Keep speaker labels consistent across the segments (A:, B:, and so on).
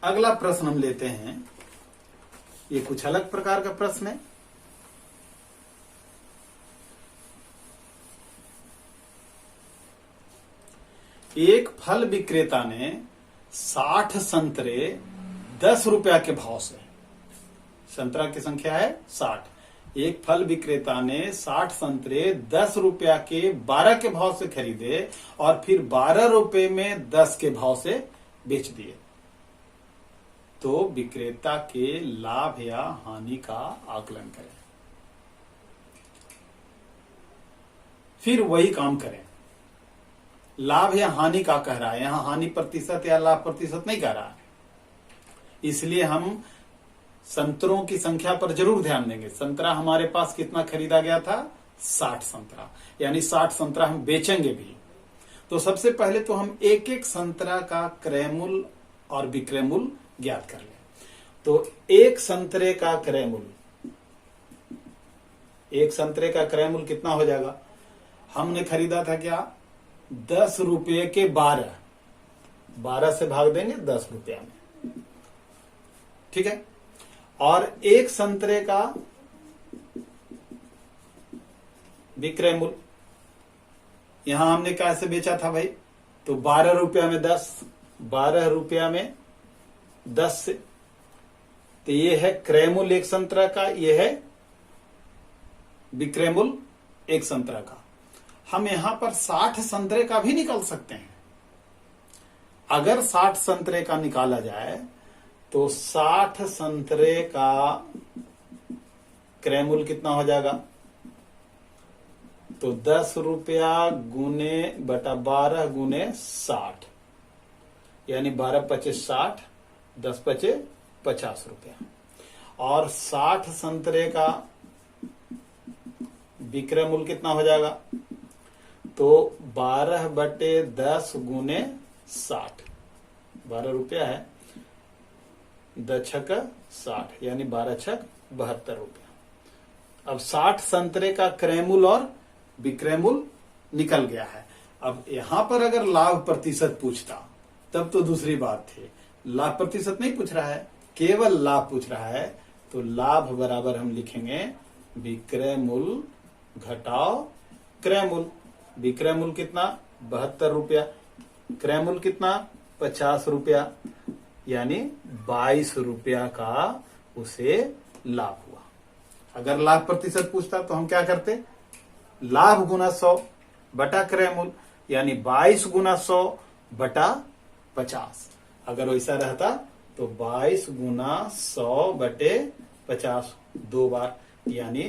A: अगला प्रश्न हम लेते हैं, ये कुछ अलग प्रकार का प्रश्न है। एक फल विक्रेता ने 60 संतरे 10 रुपया के भाव से, संतरा की संख्या है 60, एक फल विक्रेता ने 60 संतरे 10 रुपया के 12 के भाव से खरीदे और फिर 12 रुपए में 10 के भाव से बेच दिए, तो विक्रेता के लाभ या हानि का आकलन करें। फिर वही काम करें। लाभ या हानि का कह रहा है, यहां हानि प्रतिशत या लाभ प्रतिशत नहीं कह रहा है, इसलिए हम संतरों की संख्या पर जरूर ध्यान देंगे। संतरा हमारे पास कितना खरीदा गया था? 60 संतरा, यानी 60 संतरा हम बेचेंगे भी। तो सबसे पहले तो हम एक एक संतरा का क्रय मूल्य और विक्रय मूल्य ज्ञात कर लें। तो एक संतरे का क्रय मूल्य, एक संतरे का क्रय मूल्य कितना हो जाएगा? हमने खरीदा था क्या? 10 रुपये के 12 से भाग देंगे 10 रुपया में, ठीक है। और एक संतरे का विक्रय मूल्य, यहां हमने कैसे बेचा था भाई? तो 12 रुपया में 10, 12 रुपया में 10 से, तो ये है क्रय मूल्य एक संतरा का, ये है विक्रय मूल्य एक संतरा का। हम यहां पर 60 संतरे का भी निकाल सकते हैं। अगर 60 संतरे का निकाला जाए तो 60 संतरे का क्रय मूल्य कितना हो जाएगा? तो 10 रुपया गुने बटा 12 गुने 60, यानी 12 पचे 60, 10 पचे 50 रुपया। और 60 संतरे का विक्रय मूल्य कितना हो जाएगा? तो 12 बटे 10 गुने 60, 12 रुपया है, 10 छक 60, यानी 12 छक 72 रुपया। अब 60 संतरे का क्रय मूल्य और विक्रय मूल्य निकल गया है। अब यहां पर अगर लाभ प्रतिशत पूछता तब तो दूसरी बात थी, लाभ प्रतिशत नहीं पूछ रहा है, केवल लाभ पूछ रहा है। तो लाभ बराबर हम लिखेंगे विक्रय मूल्य घटाओ क्रय मूल्य। विक्रय मूल्य कितना? 72 रुपया, क्रय मूल्य कितना? 50 रुपया, यानी 22 रुपया का उसे लाभ हुआ। अगर लाभ प्रतिशत पूछता तो हम क्या करते? लाभ गुना 100 बटा क्रय मूल्य, यानी 22 गुना 100 बटा 50। अगर वैसा रहता तो 22 गुना 100 बटे 50 दो बार, यानी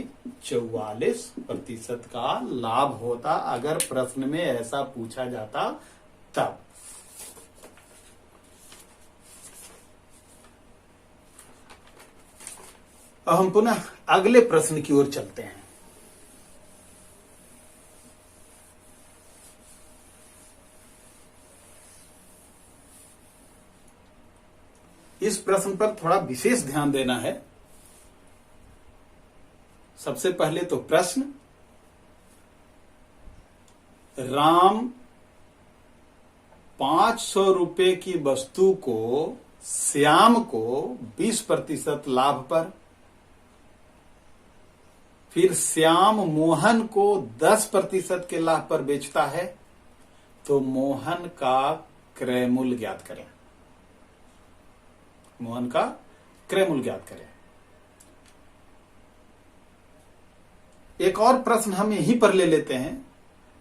A: 44% का लाभ होता अगर प्रश्न में ऐसा पूछा जाता तब। अब हम पुनः अगले प्रश्न की ओर चलते हैं। इस प्रश्न पर थोड़ा विशेष ध्यान देना है। सबसे पहले तो प्रश्न, राम 500 रुपए की वस्तु को श्याम को 20% लाभ पर, फिर श्याम मोहन को 10% के लाभ पर बेचता है, तो मोहन का क्रय मूल्य ज्ञात करें। मोहन का क्रय मूल्य ज्ञात करें। एक और प्रश्न हम यहीं पर ले लेते हैं।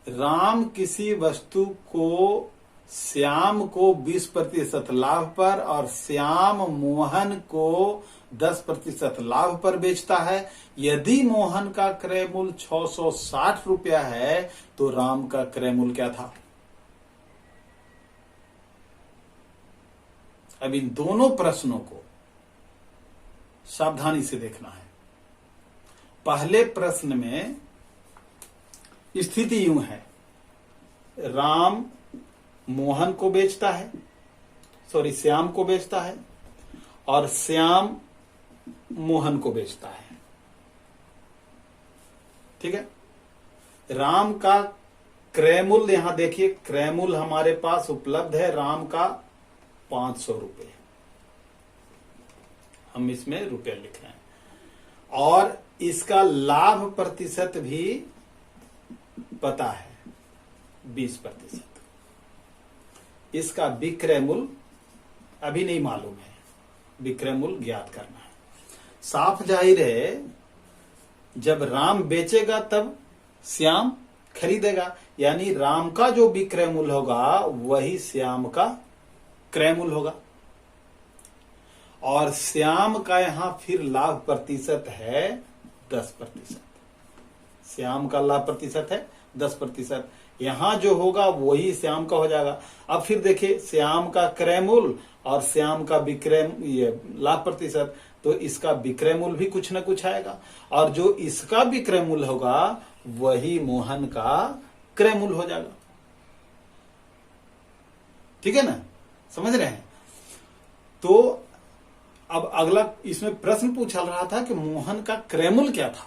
A: राम किसी वस्तु को श्याम को 20% लाभ पर और श्याम मोहन को 10% लाभ पर बेचता है। यदि मोहन का क्रय मूल्य 660 रुपया है तो राम का क्रय मूल्य क्या था? अब इन दोनों प्रश्नों को सावधानी से देखना है। पहले प्रश्न में स्थिति यूं है, राम मोहन को बेचता है, श्याम को बेचता है और श्याम मोहन को बेचता है। ठीक है। राम का क्रय मूल्य, यहां देखिए क्रय मूल्य हमारे पास उपलब्ध है राम का 500 रुपए। हम इसमें रुपया लिख रहे हैं। और इसका लाभ प्रतिशत भी पता है 20%। इसका विक्रय मूल्य अभी नहीं मालूम है, विक्रय मूल्य ज्ञात करना है। साफ जाहिर है जब राम बेचेगा तब श्याम खरीदेगा, यानी राम का जो विक्रय मूल्य होगा वही श्याम का क्रय मूल्य होगा। और श्याम का यहां फिर लाभ प्रतिशत है 10%। श्याम का लाभ प्रतिशत है 10%। यहां जो होगा वही श्याम का हो जाएगा। अब फिर देखिए श्याम का क्रय मूल्य और श्याम का विक्रय लाभ प्रतिशत, तो इसका विक्रय मूल्य भी कुछ ना कुछ आएगा, और जो इसका विक्रय मूल्य होगा वही मोहन का क्रय मूल्य हो जाएगा। ठीक है ना, समझ रहे हैं? तो अब अगला इसमें प्रश्न पूछा रहा था कि मोहन का क्रय मूल्य क्या था,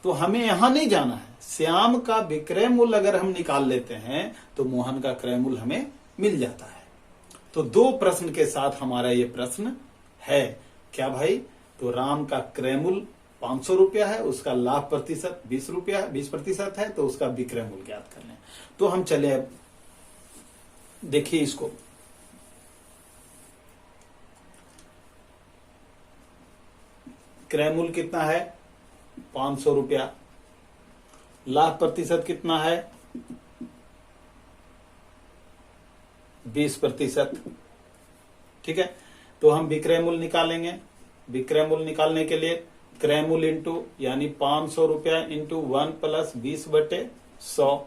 A: तो हमें यहां नहीं जाना है। श्याम का विक्रय मूल्य अगर हम निकाल लेते हैं तो मोहन का क्रय मूल्य हमें मिल जाता है। तो दो प्रश्न के साथ हमारा ये प्रश्न है क्या भाई? तो राम का क्रय मूल्य 500 रुपया है, उसका लाभ प्रतिशत 20% है, तो उसका विक्रय मूल्य ज्ञात कर लें। तो हम चले देखिए इसको। क्रय मूल्य कितना है? 500 रुपया। लाभ प्रतिशत कितना है? 20%। ठीक है, तो हम विक्रय मूल्य निकालेंगे। विक्रय मूल्य निकालने के लिए क्रय मूल्य इंटू यानी 500 रुपया इंटू 1 प्लस 20/100,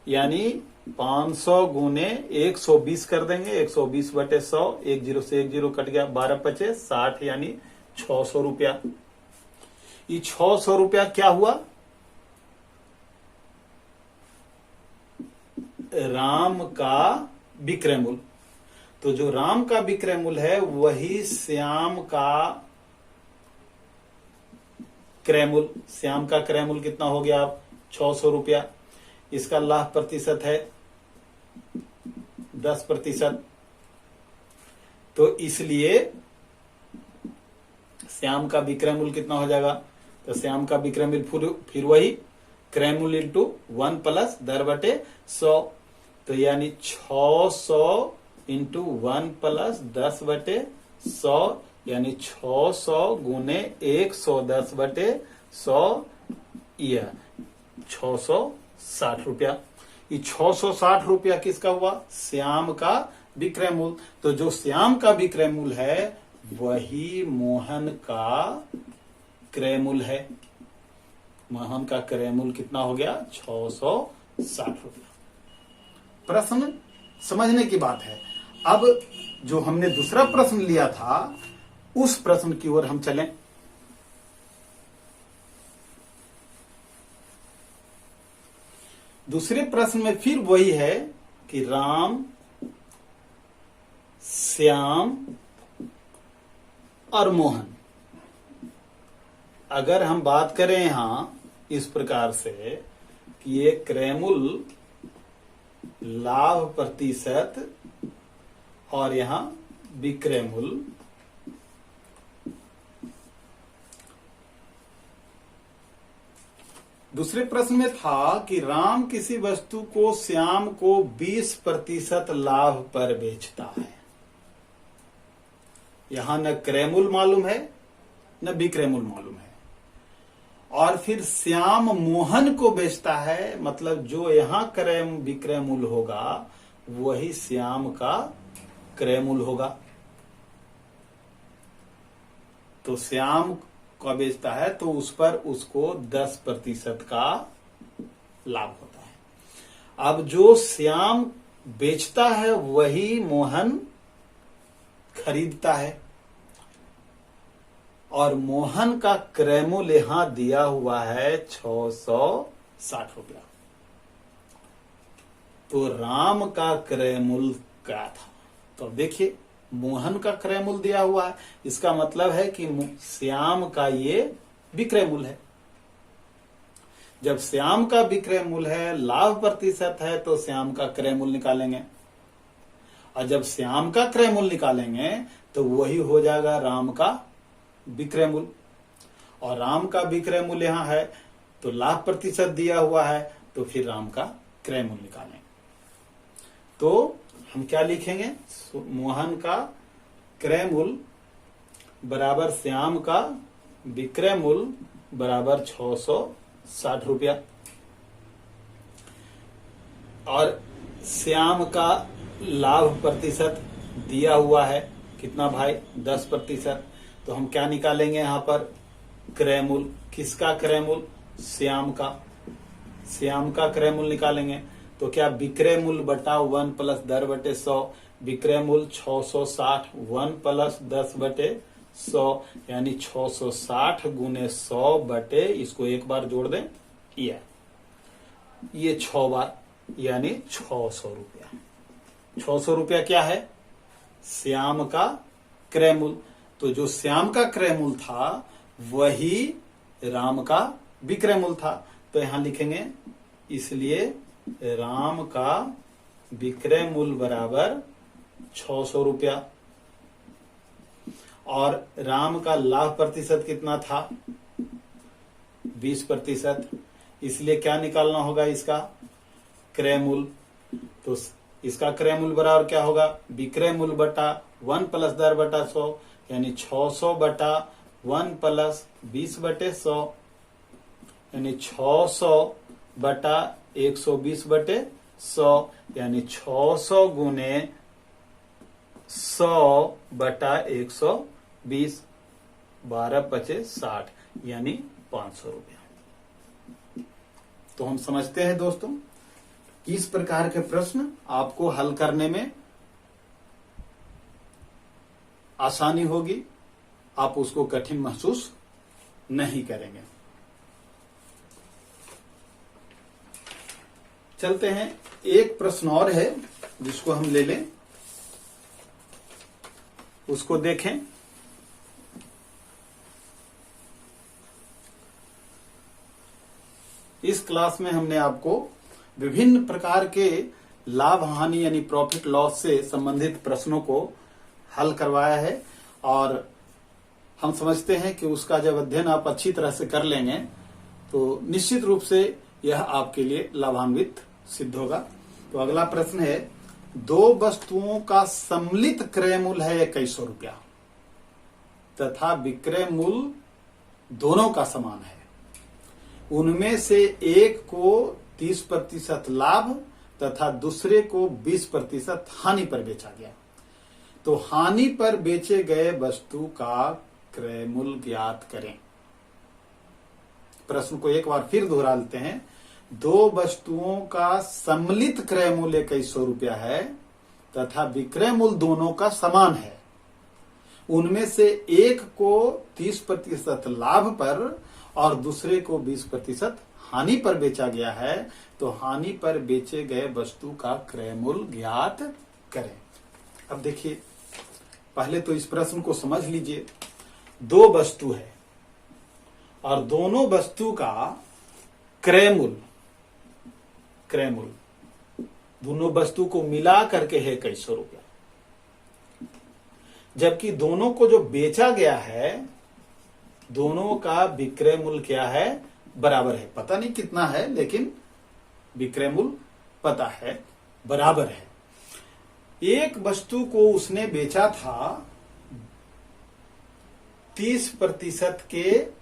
A: यानी 500 गुने 120 कर देंगे। 120/100, 1 0 से 1 0 कट गया, 12×5 = 60, यानी 600 रुपया। ये 600 रुपया क्या हुआ? राम का विक्रय मूल्य। तो जो राम का विक्रय मूल्य है वही श्याम का क्रय मूल्य। श्याम का क्रय मूल्य कितना हो गया? 600 रुपया। इसका लाभ प्रतिशत है 10%। तो इसलिए श्याम का विक्रय मूल्य कितना हो जाएगा? तो श्याम का विक्रय मूल्य फिर वही क्रय मूल्य इंटू 1 प्लस 10/100, तो यानी 600 इंटू 1 प्लस 10/100, यानी 600 गुने 110/100, यह 660 रुपया। ये 660 रुपया किसका हुआ? श्याम का विक्रय मूल्य। तो जो श्याम का विक्रय मूल्य है वही मोहन का क्रय मूल्य है। मोहन का क्रय मूल्य कितना हो गया? 660 रुपया। प्रश्न समझने की बात है। अब जो हमने दूसरा प्रश्न लिया था उस प्रश्न की ओर हम चलें। दूसरे प्रश्न में फिर वही है कि राम, श्याम और मोहन, अगर हम बात करें यहां इस प्रकार से कि ये क्रय मूल्य, लाभ प्रतिशत और यहां विक्रय मूल्य, दूसरे प्रश्न में था कि राम किसी वस्तु को श्याम को 20% लाभ पर बेचता है। यहां न क्रय मूल्य मालूम है न विक्रय मूल्य मालूम है, और फिर श्याम मोहन को बेचता है, मतलब जो यहां क्रय विक्रय मूल्य होगा वही श्याम का क्रय मूल्य होगा। तो श्याम का बेचता है तो उस पर उसको 10% का लाभ होता है। अब जो श्याम बेचता है वही मोहन खरीदता है, और मोहन का क्रय मूल्य यहां दिया हुआ है 660 रुपया। तो राम का क्रय मूल्य क्या था? तो देखिए मोहन का क्रय मूल्य दिया हुआ है, इसका मतलब है कि श्याम का ये विक्रय मूल्य है। जब श्याम का विक्रय मूल्य है, लाभ प्रतिशत है, तो श्याम का क्रय मूल्य निकालेंगे, और जब श्याम का क्रय मूल्य निकालेंगे तो वही हो जाएगा राम का विक्रय मूल्य। और राम का विक्रय मूल्य यहां है तो लाभ प्रतिशत दिया हुआ है, तो फिर राम का क्रय मूल्य निकालें। तो हम क्या लिखेंगे, मोहन का क्रय मूल्य बराबर श्याम का विक्रय मूल्य बराबर 660 रुपया। और श्याम का लाभ प्रतिशत दिया हुआ है कितना भाई, 10%। तो हम क्या निकालेंगे यहाँ पर, क्रय मूल्य। किसका क्रय मूल्य, श्याम का। श्याम का क्रय मूल्य निकालेंगे तो क्या, विक्रय मूल्य बटा 1 प्लस 10/100, विक्रय मूल्य 660, 1 प्लस 10/100 यानी 660 गुने 100 बटे, इसको एक बार जोड़ दें, ये 6 बार यानी 600 रुपया। 600 रुपया क्या है, श्याम का क्रय मूल्य। तो जो श्याम का क्रय मूल्य था वही राम का विक्रय मूल्य था। तो यहां लिखेंगे, इसलिए राम का विक्रय मूल्य बराबर 600 रुपया। और राम का लाभ प्रतिशत कितना था, 20%। इसलिए क्या निकालना होगा, इसका क्रय मूल्य। तो इसका क्रय मूल्य बराबर क्या होगा, विक्रय मूल्य बटा 1 प्लस 10/100 यानी 600 बटा 1 प्लस 20/100 यानी 600 बटा 120/100 यानी 600 गुने 100 बटा 120, 12×5=60 यानी 500 रुपया। तो हम समझते हैं दोस्तों, इस प्रकार के प्रश्न आपको हल करने में आसानी होगी, आप उसको कठिन महसूस नहीं करेंगे। चलते हैं, एक प्रश्न और है जिसको हम ले लें, उसको देखें। इस क्लास में हमने आपको विभिन्न प्रकार के लाभ हानि यानी प्रॉफिट लॉस से संबंधित प्रश्नों को हल करवाया है। और हम समझते हैं कि उसका जब अध्ययन आप अच्छी तरह से कर लेंगे तो निश्चित रूप से यह आपके लिए लाभान्वित सिद्ध होगा। तो अगला प्रश्न है, 2 वस्तुओं का सम्मिलित क्रय मूल्य है 2100 रुपया तथा विक्रय मूल्य दोनों का समान है। उनमें से एक को 30% लाभ तथा दूसरे को 20% हानि पर बेचा गया। तो हानि पर बेचे गए वस्तु का क्रय मूल्य ज्ञात करें। प्रश्न को एक बार फिर दोहरा लेते हैं, 2 वस्तुओं का सम्मिलित क्रय मूल्य 2100 रुपया है तथा विक्रय मूल्य दोनों का समान है। उनमें से एक को 30% लाभ पर और दूसरे को 20% हानि पर बेचा गया है। तो हानि पर बेचे गए वस्तु का क्रय मूल्य ज्ञात करें। अब देखिए, पहले तो इस प्रश्न को समझ लीजिए। 2 वस्तु है और दोनों वस्तु का क्रय मूल्य दोनों वस्तु को मिला करके है 2100 रुपया, जबकि दोनों को जो बेचा गया है दोनों का विक्रय मूल्य क्या है, बराबर है। पता नहीं कितना है लेकिन विक्रय मूल्य पता है, बराबर है। एक वस्तु को उसने बेचा था 30% के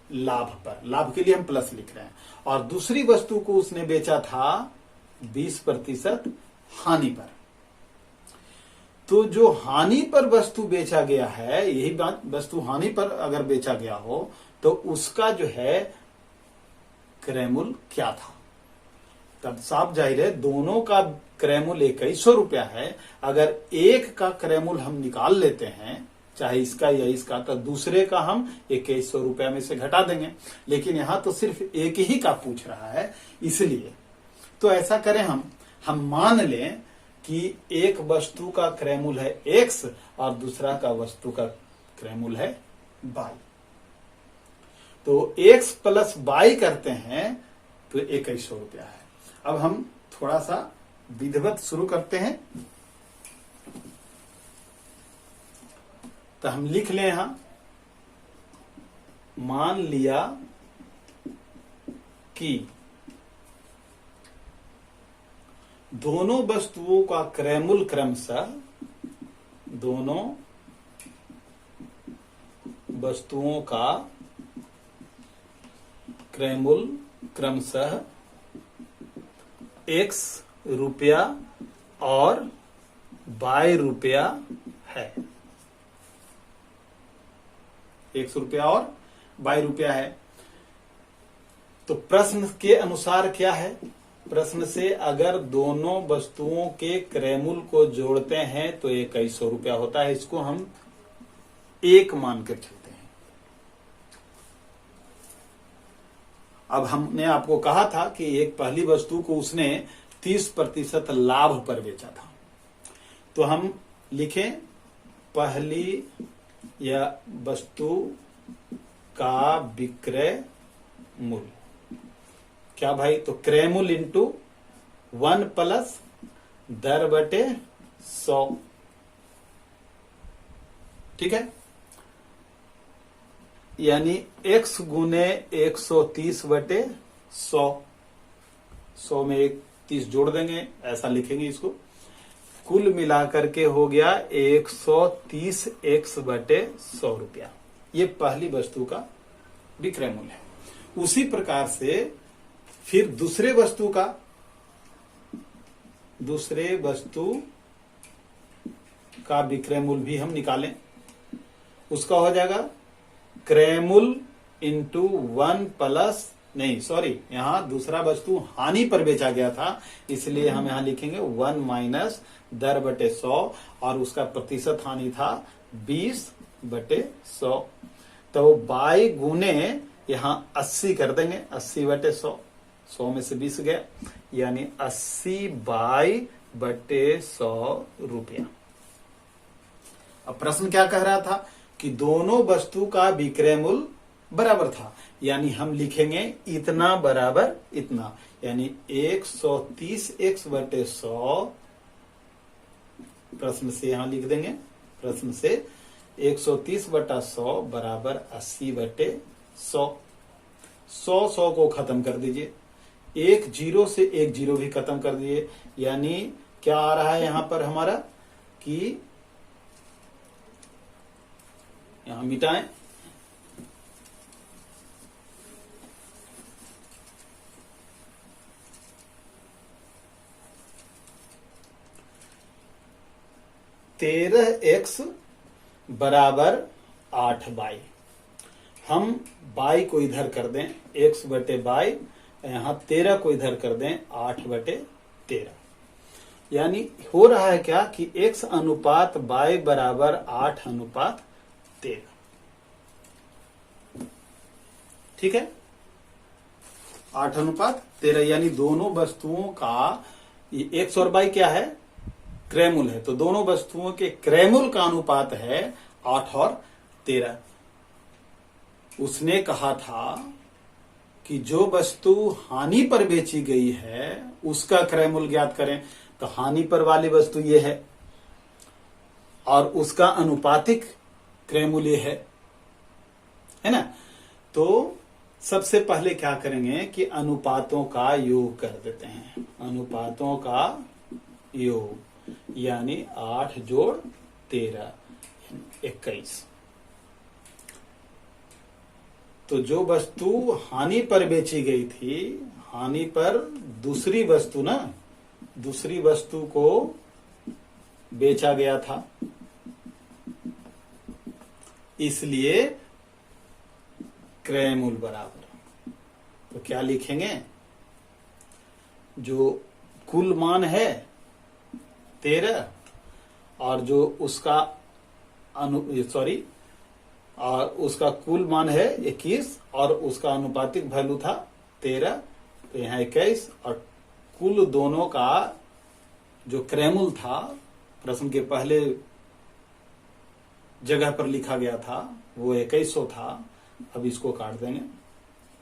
A: लाभ पर, लाभ के लिए हम प्लस लिख रहे हैं, और दूसरी वस्तु को उसने बेचा था 20% हानि पर। तो जो हानि पर वस्तु बेचा गया है, यही बात, वस्तु हानि पर अगर बेचा गया हो तो उसका जो है क्रय मूल्य क्या था। तब साफ जाहिर है दोनों का क्रय मूल्य 2100 रुपया है। अगर एक का क्रय मूल्य हम निकाल लेते हैं, चाहे इसका या इसका, तो दूसरे का हम 2100 रुपया में से घटा देंगे। लेकिन यहां तो सिर्फ एक ही का पूछ रहा है, इसलिए तो ऐसा करें, हम मान लें कि एक वस्तु का क्रय मूल्य है x और दूसरा का वस्तु का क्रय मूल्य है y। तो x प्लस y करते हैं तो 2100 रुपया है। अब हम थोड़ा सा विधिवत शुरू करते हैं। तो हम लिख लें यहां, मान लिया कि दोनों वस्तुओं का क्रयमूल्य क्रमशः, दोनों वस्तुओं का क्रयमूल्य क्रमशः x रुपया और y रुपया है। x रुपया और y रुपया है। तो प्रश्न के अनुसार क्या है? प्रश्न से अगर दोनों वस्तुओं के क्रयमूल्य को जोड़ते हैं तो 2100 रुपया होता है। इसको हम एक मान कर चलते हैं। अब हमने आपको कहा था कि एक पहली वस्तु को उसने 30% लाभ पर बेचा था, तो हम लिखें पहली या वस्तु का विक्रय मूल्य क्या भाई? तो क्रय मूल्य इंटू 1 प्लस दर बटे 100, ठीक है। यानी x गुने 130 बटे 100, 100 में एक 30 जोड़ देंगे, ऐसा लिखेंगे इसको। कुल मिलाकर के हो गया 130x बटे 100 रुपया। ये पहली वस्तु का विक्रय मूल्य है। उसी प्रकार से फिर दूसरे वस्तु का विक्रय मूल्य भी हम निकालें। उसका हो जाएगा क्रय मूल्य इंटू 1 प्लस, नहीं सॉरी, यहां दूसरा वस्तु हानि पर बेचा गया था, इसलिए हम यहां लिखेंगे 1 माइनस दर बटे 100 और उसका प्रतिशत हानि था 20 बटे 100। तो बाई गुने यहां 80 कर देंगे, 80 बटे 100, 100 में से 20 गया, यानी 80 बाई बटे 100 रुपया। अब प्रश्न क्या कह रहा था कि दोनों वस्तु का विक्रय मूल्य बराबर था, यानी हम लिखेंगे इतना बराबर इतना, यानी 130x बटे 100, प्रश्न से यहां लिख देंगे, प्रश्न से 130 बटा 100 बराबर 80 बटे 100। 100 को खत्म कर दीजिए, एक जीरो से एक जीरो भी खत्म कर दीजिए, यानी क्या आ रहा है यहां पर हमारा कि यहां मिटाएं, (13x बराबर 8y। हम y को इधर कर दें x बटे y, यहां 13 को इधर कर दें 8 बटे 13, यानी हो रहा है क्या कि x अनुपात y बराबर 8 अनुपात 13, ठीक है। 8 अनुपात 13, यानी दोनों वस्तुओं का x और y क्या है? क्रय मूल्य है। तो दोनों वस्तुओं के क्रय मूल्य का अनुपात है 8 और 13। उसने कहा था कि जो वस्तु हानि पर बेची गई है उसका क्रय मूल्य ज्ञात करें, तो हानि पर वाली वस्तु ये है और उसका अनुपातिक क्रय मूल्य है ना। तो सबसे पहले क्या करेंगे कि अनुपातों का योग कर देते हैं, अनुपातों का योग, यानी 8 जोड़ 13 21। तो जो वस्तु हानि पर बेची गई थी, हानि पर दूसरी वस्तु ना, दूसरी वस्तु को बेचा गया था, इसलिए क्रय मूल्य बराबर। तो क्या लिखेंगे? जो कुल मान है 13 और जो उसका और उसका कुल मान है 21 और उसका अनुपातिक वैल्यू था 13, तो यहाँ 21 और कुल दोनों का जो क्रय मूल्य था प्रश्न के पहले जगह पर लिखा गया था वो 2100 था। अब इसको काट देंगे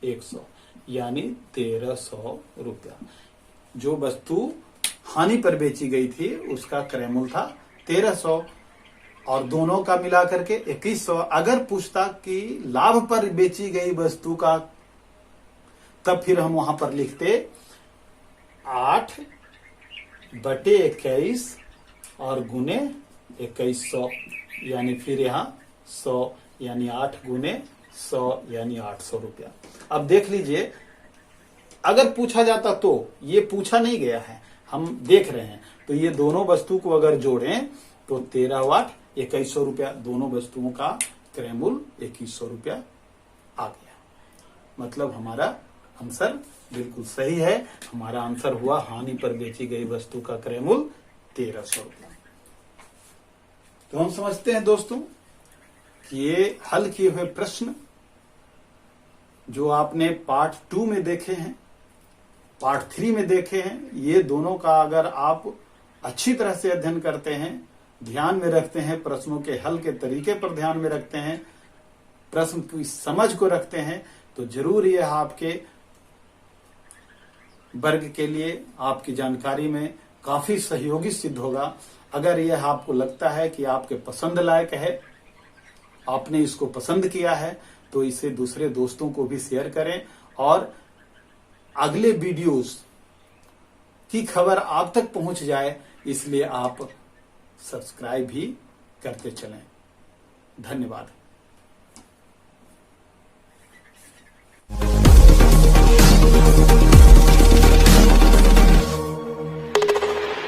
A: 100, यानी 1300 रुपया। जो वस्तु हानि पर बेची गई थी उसका क्रय मूल्य था 1300। और दोनों का मिला करके 2100। अगर पूछता कि लाभ पर बेची गई वस्तु का, तब फिर हम वहां पर लिखते 8/21 और गुने 2100, यानी फिर यहां 100, यानी 8 गुने 100 यानी 800 रुपया। अब देख लीजिए, अगर पूछा जाता तो, ये पूछा नहीं गया है, हम देख रहे हैं, तो ये दोनों वस्तु को अगर जोड़ें तो 13 वाट 2100 रुपया, दोनों वस्तुओं का क्रय मूल्य 2100 रुपया आ गया। मतलब हमारा आंसर बिल्कुल सही है। हमारा आंसर हुआ हानि पर बेची गई वस्तु का क्रय मूल्य 1300 रुपया। तो हम समझते हैं दोस्तों कि ये हल किए हुए प्रश्न जो आपने पार्ट 2 में देखे हैं, पार्ट 3 में देखे हैं, ये दोनों का अगर आप अच्छी तरह से अध्ययन करते हैं, ध्यान में रखते हैं, प्रश्नों के हल के तरीके पर ध्यान में रखते हैं, प्रश्न की समझ को रखते हैं, तो जरूर यह आपके वर्ग के लिए, आपकी जानकारी में काफी सहयोगी सिद्ध होगा। अगर यह आपको लगता है कि आपके पसंद लायक है, आपने इसको पसंद किया है, तो इसे दूसरे दोस्तों को भी शेयर करें और अगले वीडियोस की खबर आप तक पहुंच जाए, इसलिए आप सब्सक्राइब भी करते चलें। धन्यवाद।